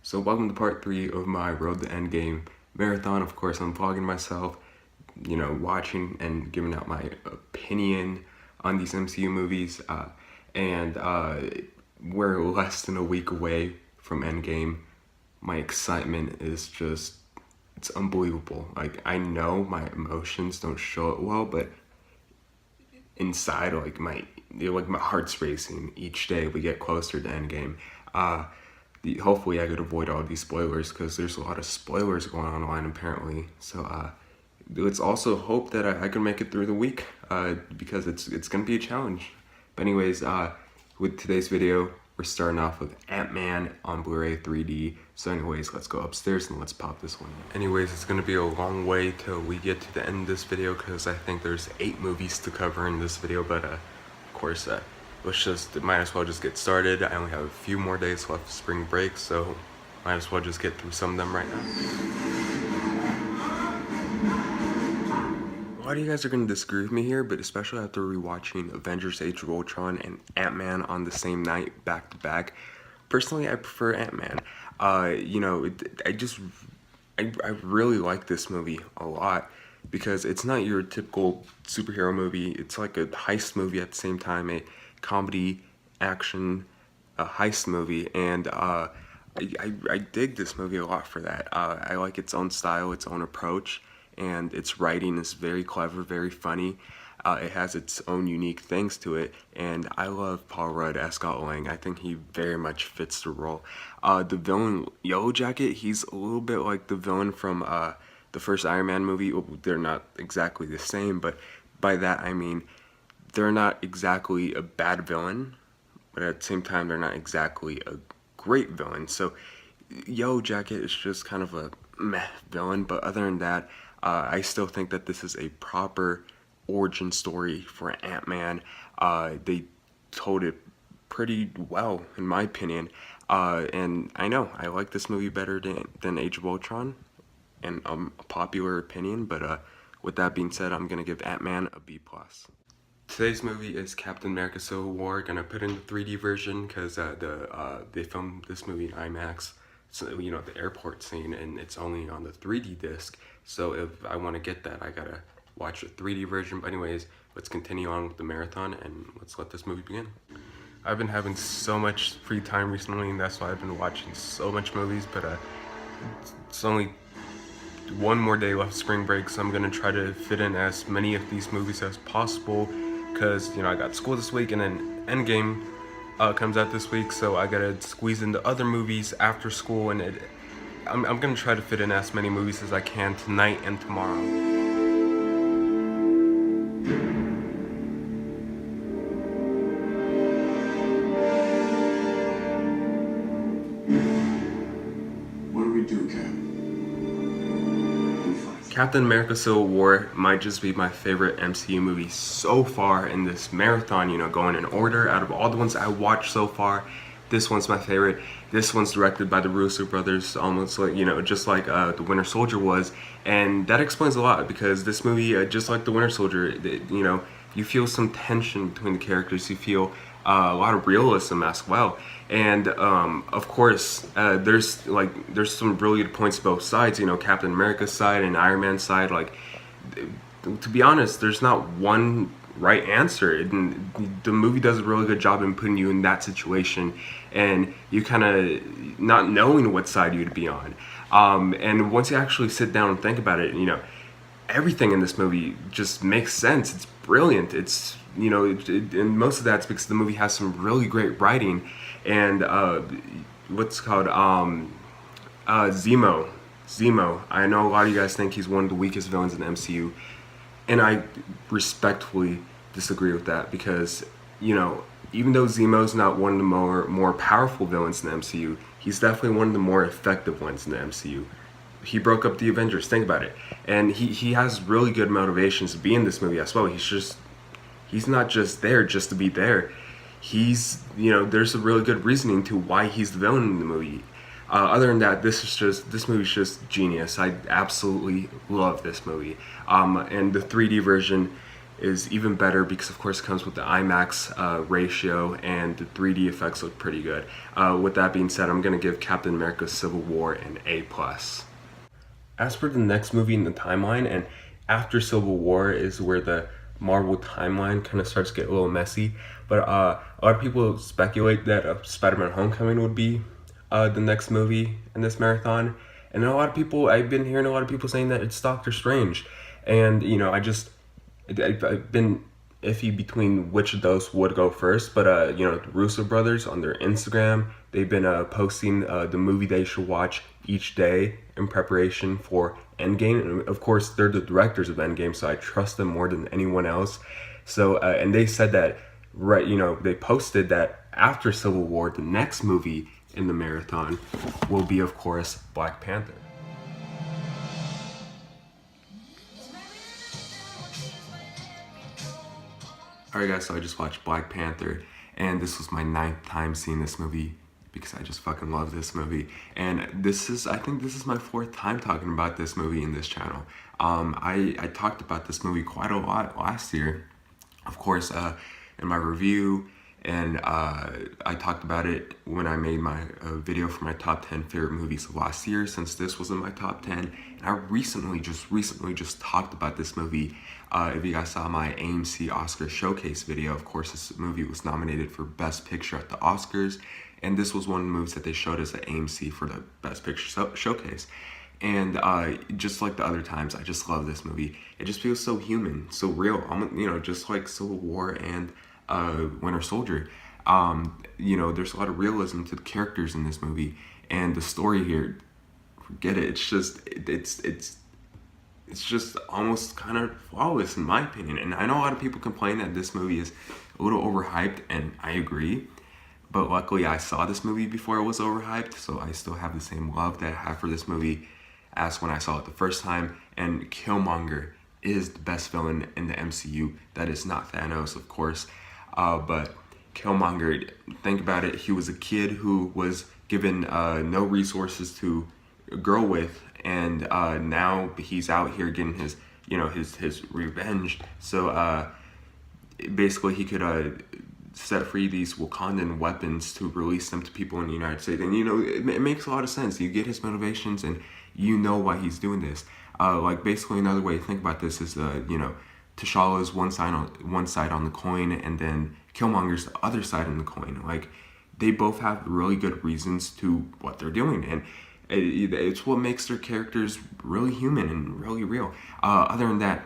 So welcome to part 3 of my Road to Endgame marathon. Of course, I'm vlogging myself, watching and giving out my opinion on these MCU movies. And we're less than a week away from Endgame. My excitement is it's unbelievable. Like, I know my emotions don't show it well, but inside, my heart's racing each day we get closer to Endgame. Hopefully I could avoid all these spoilers because there's a lot of spoilers going on online apparently. So let's also hope that I can make it through the week because it's gonna be a challenge. But anyways, with today's video, we're starting off with Ant-Man on Blu-ray 3D. So anyways, let's go upstairs and let's pop this one in. Anyways, it's gonna be a long way till we get to the end of this video because I think there's 8 movies to cover in this video, but of course, might as well just get started. I only have a few more days left of spring break, so might as well just get through some of them right now. A lot of you guys are going to disagree with me here, but especially after rewatching Avengers Age of Ultron and Ant-Man on the same night, back to back. Personally, I prefer Ant-Man. I really like this movie a lot because it's not your typical superhero movie. It's like a heist movie at the same time, a comedy, action, heist movie, and I dig this movie a lot for that. I like its own style, its own approach, and its writing is very clever, very funny. It has its own unique things to it, and I love Paul Rudd as Scott Lang. I think he very much fits the role. The villain, Yellow Jacket, he's a little bit like the villain from the first Iron Man movie. Well, they're not exactly the same, but by that I mean they're not exactly a bad villain, but at the same time they're not exactly a great villain. So Yellow Jacket is just kind of a meh villain, but other than that, I still think that this is a proper origin story for Ant-Man. They told it pretty well, in my opinion. And I know I like this movie better than Age of Ultron, and a popular opinion. But with that being said, I'm gonna give Ant-Man a B+. Today's movie is Captain America: Civil War. Gonna put in the 3D version because they filmed this movie in IMAX. So, the airport scene, and it's only on the 3D disc. So if I want to get that, I gotta watch the 3D version. But anyways, let's continue on with the marathon and let's let this movie begin. I've been having so much free time recently, and that's why I've been watching so much movies. But it's only one more day left of spring break, so I'm gonna try to fit in as many of these movies as possible. Because I got school this week, and then Endgame comes out this week, so I gotta squeeze into other movies after school, and I'm gonna try to fit in as many movies as I can tonight and tomorrow. Captain America: Civil War might just be my favorite MCU movie so far in this marathon, going in order. Out of all the ones I watched so far, this one's my favorite. This one's directed by the Russo brothers, almost like, just like The Winter Soldier was. And that explains a lot because this movie, just like The Winter Soldier, you feel some tension between the characters. You feel a lot of realism as well. And of course, there's some really good points to both sides. Captain America's side and Iron Man's side. Like, to be honest, there's not one right answer. And the movie does a really good job in putting you in that situation, and you kind of not knowing what side you'd be on. And once you actually sit down and think about it, everything in this movie just makes sense. It's brilliant. It's and most of that's because the movie has some really great writing. And what's called Zemo. I know a lot of you guys think he's one of the weakest villains in the MCU, and I respectfully disagree with that because even though Zemo's not one of the more powerful villains in the MCU, he's definitely one of the more effective ones in the MCU. He broke up the Avengers. Think about it, and he has really good motivations to be in this movie as well. He's not just there just to be there. He's, there's a really good reasoning to why he's the villain in the movie. Other than that, this movie's just genius. I absolutely love this movie. And the 3D version is even better because of course it comes with the IMAX ratio, and the 3D effects look pretty good. With that being said, I'm gonna give Captain America Civil War an A+. As for the next movie in the timeline, and after Civil War is where the Marvel timeline kind of starts to get a little messy, but a lot of people speculate that Spider-Man Homecoming would be the next movie in this marathon, and a lot of people, I've been hearing a lot of people saying that it's Doctor Strange, and I've been iffy between which of those would go first, but the Russo brothers on their Instagram, they've been posting the movie they should watch each day in preparation for Endgame. And of course, they're the directors of Endgame, so I trust them more than anyone else. So, and they said that, right, they posted that after Civil War, the next movie in the marathon will be, of course, Black Panther. Alright guys, so I just watched Black Panther, and this was my 9th time seeing this movie because I just fucking love this movie. And I think this is my 4th time talking about this movie in this channel. I talked about this movie quite a lot last year, of course, in my review, and I talked about it when I made my video for my top 10 favorite movies of last year, since this was in my top 10. And I recently just talked about this movie. If you guys saw my AMC Oscar Showcase video, of course this movie was nominated for Best Picture at the Oscars, and this was one of the movies that they showed us at AMC for the Best Picture Showcase. And just like the other times, I just love this movie. It just feels so human, so real, just like Civil War and Winter Soldier. There's a lot of realism to the characters in this movie, and the story here, forget it. It's just almost kind of flawless in my opinion. And I know a lot of people complain that this movie is a little overhyped, and I agree. But luckily I saw this movie before it was overhyped, so I still have the same love that I have for this movie as when I saw it the first time. And Killmonger is the best villain in the MCU. That is not Thanos, of course. But Killmonger, think about it, he was a kid who was given no resources to grow with, and now he's out here getting his revenge. So basically he could set free these Wakandan weapons to release them to people in the United States. And it makes a lot of sense. You get his motivations, and you know why he's doing this. Like basically another way to think about this is T'Challa's one side on the coin, and then Killmonger's the other side on the coin. Like, they both have really good reasons to what they're doing, and it's what makes their characters really human and really real. Other than that,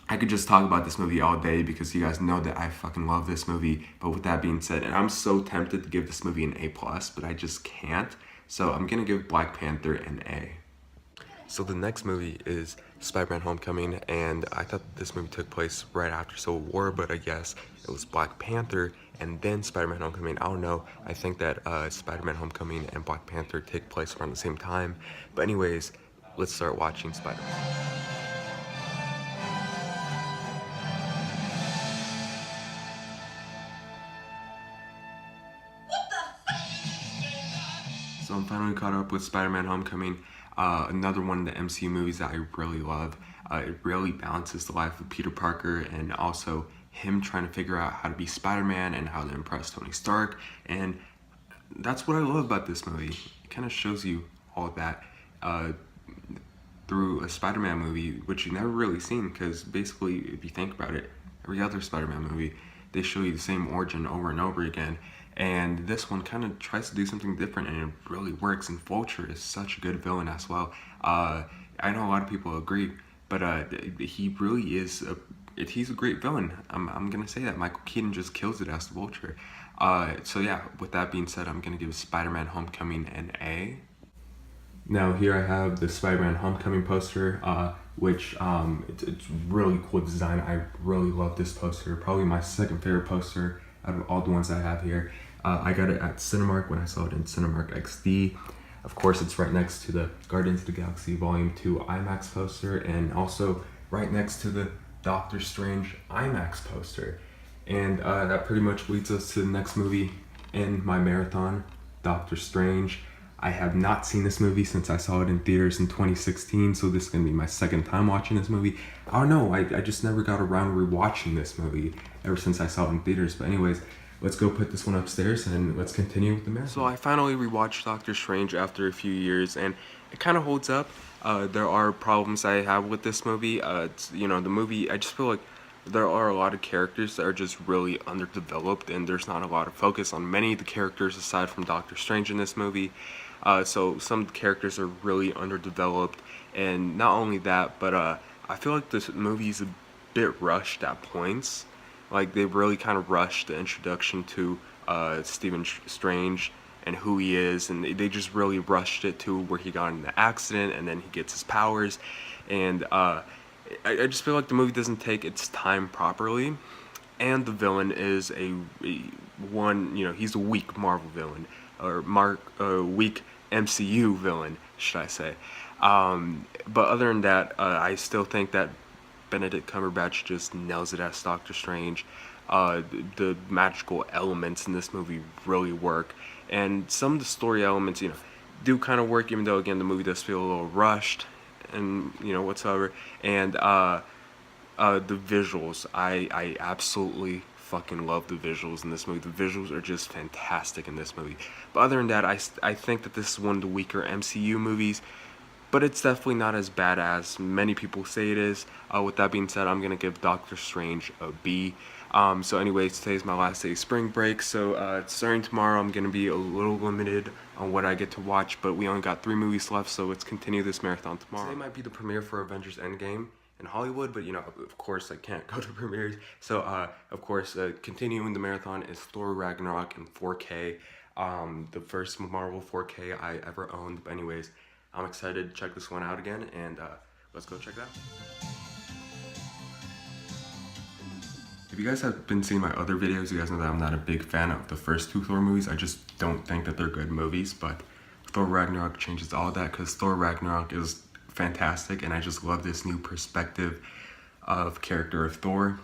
I could just talk about this movie all day because you guys know that I fucking love this movie. But with that being said, and I'm so tempted to give this movie an A+, but I just can't. So I'm gonna give Black Panther an A. So the next movie is Spider-Man Homecoming, and I thought this movie took place right after Civil War, but I guess it was Black Panther and then Spider-Man Homecoming. I don't know. I think that Spider-Man Homecoming and Black Panther take place around the same time. But anyways, let's start watching Spider-Man. So I'm finally caught up with Spider-Man Homecoming, another one of the MCU movies that I really love. It really balances the life of Peter Parker and also him trying to figure out how to be Spider-Man and how to impress Tony Stark. And that's what I love about this movie. It kind of shows you all of that through a Spider-Man movie, which you've never really seen, because basically, if you think about it, every other Spider-Man movie, they show you the same origin over and over again. And this one kind of tries to do something different, and it really works. And Vulture is such a good villain as well. I know a lot of people agree, but he really is he's a great villain. I'm gonna say that. Michael Keaton just kills it as the Vulture. So yeah, with that being said, I'm gonna give Spider-Man Homecoming an A. Now here I have the Spider-Man Homecoming poster, which it's really cool design. I really love this poster. Probably my second favorite poster out of all the ones I have here. I got it at Cinemark when I saw it in Cinemark XD. Of course, it's right next to the Guardians of the Galaxy Volume 2 IMAX poster, and also right next to the Doctor Strange IMAX poster. And that pretty much leads us to the next movie in my marathon, Doctor Strange. I have not seen this movie since I saw it in theaters in 2016, so this is gonna be my second time watching this movie. I don't know, I just never got around to rewatching this movie ever since I saw it in theaters. But anyways, let's go put this one upstairs and let's continue with the marathon. So I finally rewatched Doctor Strange after a few years, and it kind of holds up. There are problems I have with this movie. The movie, I just feel like there are a lot of characters that are just really underdeveloped, and there's not a lot of focus on many of the characters aside from Doctor Strange in this movie. So some characters are really underdeveloped, and not only that, but I feel like this movie's a bit rushed at points. Like they really kind of rushed the introduction to Stephen Strange and who he is, and they just really rushed it to where he got in the accident and then he gets his powers, and I just feel like the movie doesn't take its time properly, and the villain is he's a weak Marvel villain, or weak MCU villain, should I say. But other than that, I still think that Benedict Cumberbatch just nails it as Doctor Strange. The magical elements in this movie really work, and some of the story elements, do kind of work, even though again the movie does feel a little rushed, and whatsoever. And the visuals, I absolutely fucking love the visuals in this movie. The visuals are just fantastic in this movie. But other than that, I think that this is one of the weaker MCU movies, but it's definitely not as bad as many people say it is. With that being said, I'm going to give Doctor Strange a B. So anyways, today's my last day of spring break, so starting tomorrow I'm going to be a little limited on what I get to watch, but we only got 3 movies left, so let's continue this marathon tomorrow. Today might be the premiere for Avengers Endgame in Hollywood, but of course I can't go to premieres, so of course continuing the marathon is Thor Ragnarok in 4K, the first Marvel 4K I ever owned. But anyways, I'm excited to check this one out again, and let's go check it out. If you guys have been seeing my other videos, you guys know that I'm not a big fan of the first 2 Thor movies. I just don't think that they're good movies, but Thor Ragnarok changes all that, because Thor Ragnarok is fantastic, and I just love this new perspective of character of Thor.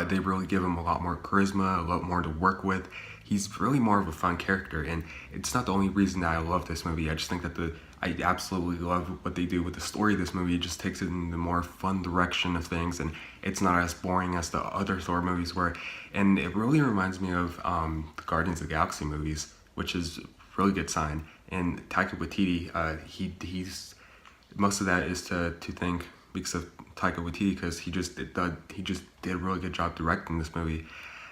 They really give him a lot more charisma, a lot more to work with. He's really more of a fun character, and it's not the only reason that I love this movie. I just think that I absolutely love what they do with the story of this movie. It just takes it in the more fun direction of things, and it's not as boring as the other Thor movies were. And it really reminds me of the Guardians of the Galaxy movies, which is a really good sign. And Taika Waititi, he's most of that is to thank because of Taika Waititi, because he just did a really good job directing this movie.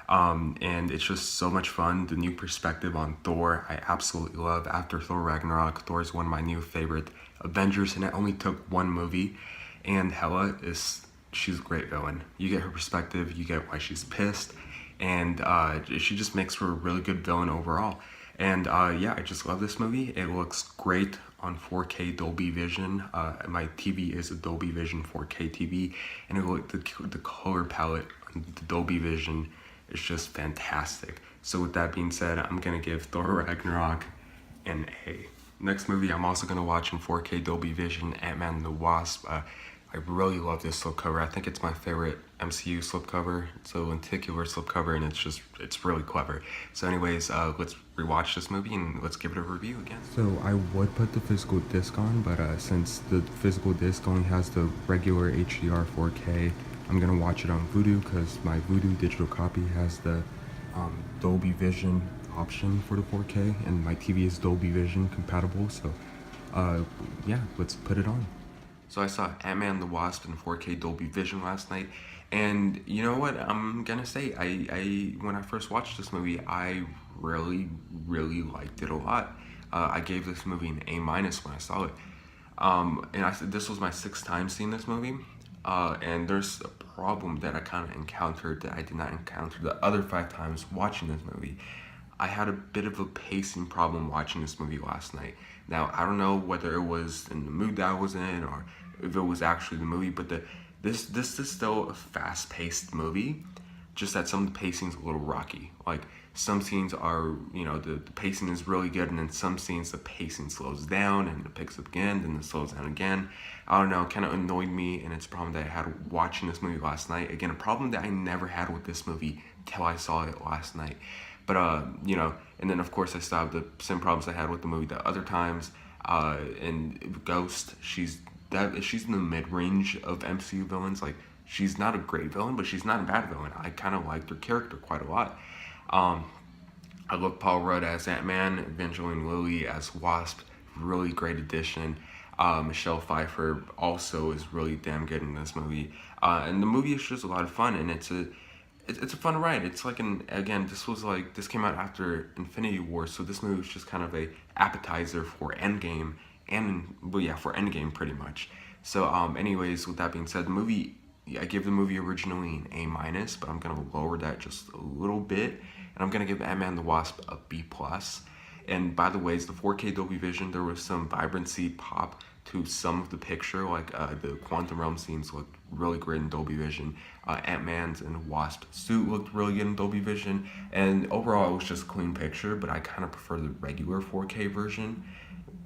And it's just so much fun. The new perspective on Thor, I absolutely love. After Thor Ragnarok, Thor is one of my new favorite Avengers, and it only took 1 movie. And Hela she's a great villain. You get her perspective, you get why she's pissed, and she just makes for a really good villain overall. And yeah, I just love this movie. It looks great on 4K Dolby Vision. My TV is a Dolby Vision 4K TV, and the color palette on the Dolby Vision is just fantastic. So with that being said, I'm gonna give Thor Ragnarok an A. Next movie I'm also gonna watch in 4K Dolby Vision, Ant-Man and the Wasp. I really love this slipcover. I think it's my favorite MCU slipcover. It's a lenticular slipcover, and it's really clever. So anyways, let's rewatch this movie and let's give it a review again. So I would put the physical disc on, but since the physical disc only has the regular HDR 4K, I'm gonna watch it on Vudu, because my Vudu digital copy has the Dolby Vision option for the 4K, and my TV is Dolby Vision compatible. So yeah, let's put it on. So I saw Ant-Man and the Wasp in 4K Dolby Vision last night, and you know what I'm gonna say, I when I first watched this movie, I really liked it a lot. I gave this movie an A- when I saw it, and I said this was my 6th time seeing this movie, and there's a problem that I kind of encountered that I did not encounter the other 5 times watching this movie. I had a bit of a pacing problem watching this movie last night. Now, I don't know whether it was in the mood that I was in, or if it was actually the movie, but this is still a fast-paced movie, just that some of the pacing is a little rocky. Like, some scenes are, the pacing is really good, and then some scenes the pacing slows down, and it picks up again, then it slows down again. I don't know, it kind of annoyed me, and it's a problem that I had watching this movie last night. Again, a problem that I never had with this movie till I saw it last night. But you know, and then of course I still have the same problems I had with the movie the other times. And Ghost, she's in the mid range of MCU villains. Like she's not a great villain, but she's not a bad villain. I kind of liked her character quite a lot. Um, I love Paul Rudd as Ant-Man, Evangeline Lilly as Wasp, really great addition. Michelle Pfeiffer also is really damn good in this movie. And the movie is just a lot of fun, and it's a fun ride. It's like again, this came out after Infinity War, so this movie was just kind of a appetizer for Endgame, and well, yeah, for Endgame pretty much. So anyways, with that being said, the movie, I gave the movie originally an A minus, but I'm gonna lower that just a little bit, and I'm gonna give Ant-Man the Wasp a B plus. And by the way, it's the 4K Dolby Vision. There was some vibrancy pop to some of the picture, like the Quantum Realm scenes looked really great in Dolby Vision. Ant-Man's and Wasp suit looked really good in Dolby Vision, and overall it was just a clean picture. But I kind of prefer the regular 4K version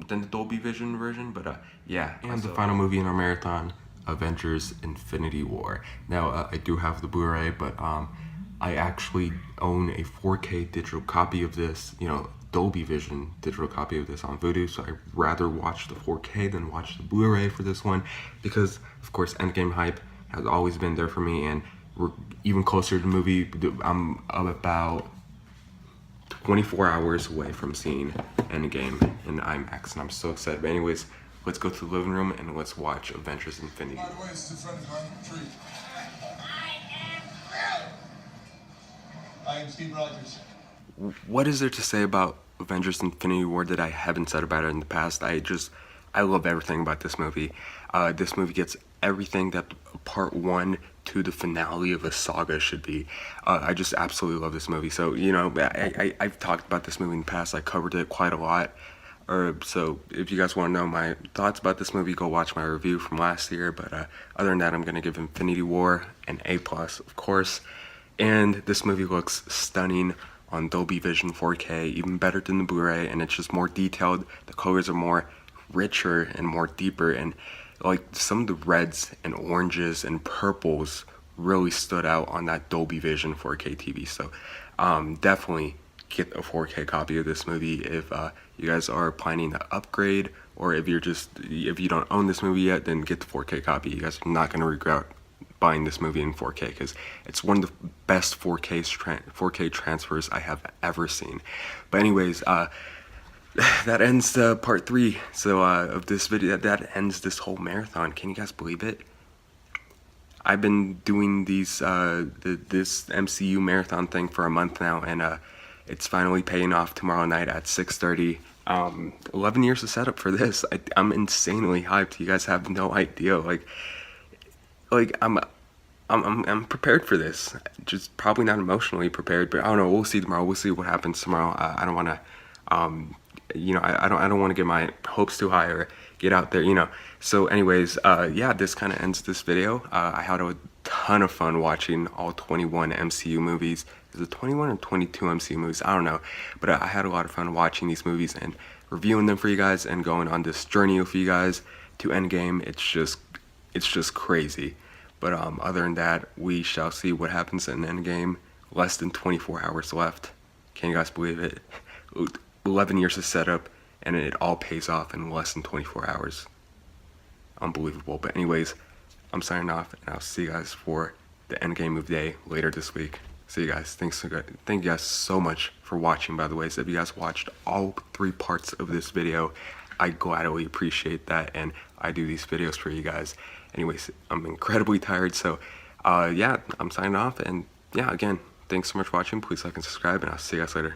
than the Dolby Vision version. But yeah, and the final movie in our marathon, Avengers: Infinity War. Now I do have the Blu-ray, but I actually own a 4K digital copy of this. You know, Dolby Vision digital copy of this on Vudu, so I'd rather watch the 4K than watch the Blu-ray for this one, because of course Endgame hype has always been there for me, and we're even closer to the movie. I'm about 24 hours away from seeing Endgame in IMAX, and I'm so excited. But anyways, let's go to the living room and let's watch Avengers: Infinity War. By the way, this is a friend of mine, Tree. I am Steve Rogers. What is there to say about Avengers: Infinity War that I haven't said about it in the past? I love everything about this movie. This movie gets everything that part one to the finale of a saga should be. I just absolutely love this movie. So, you know, I've talked about this movie in the past. I covered it quite a lot. So if you guys want to know my thoughts about this movie, go watch my review from last year. But other than that, I'm going to give Infinity War an A+, of course. And this movie looks stunning on Dolby Vision 4K, even better than the Blu-ray, and it's just more detailed. The colors are more richer and more deeper, and like some of the reds and oranges and purples really stood out on that Dolby Vision 4K TV. So definitely get a 4K copy of this movie if you guys are planning to upgrade, or if you don't own this movie yet, then get the 4K copy. You guys are not going to regret buying this movie in 4K, because it's one of the best 4K transfers I have ever seen. But anyways, that ends part 3 of this video. That ends this whole marathon. Can you guys believe it? I've been doing this MCU marathon thing for a month now, and it's finally paying off tomorrow night at 6:30. 11 years of setup for this. I'm insanely hyped. You guys have no idea. Like I'm prepared for this. Just probably not emotionally prepared, but I don't know. We'll see tomorrow. We'll see what happens tomorrow. I don't want to, you know, I don't want to get my hopes too high or get out there, you know. So, anyways, yeah, this kind of ends this video. I had a ton of fun watching all 21 MCU movies. Is it 21 or 22 MCU movies? I don't know, but I had a lot of fun watching these movies and reviewing them for you guys and going on this journey with you guys to Endgame. It's just crazy. But other than that, we shall see what happens in Endgame. Less than 24 hours left. Can you guys believe it? 11 years of setup, and it all pays off in less than 24 hours. Unbelievable. But anyways, I'm signing off, and I'll see you guys for the Endgame of day later this week. See you guys. Thank you guys so much for watching, by the way. So if you guys watched all 3 parts of this video, I gladly appreciate that, and I do these videos for you guys. Anyways, I'm incredibly tired, so yeah, I'm signing off, and yeah, again, thanks so much for watching. Please like and subscribe, and I'll see you guys later.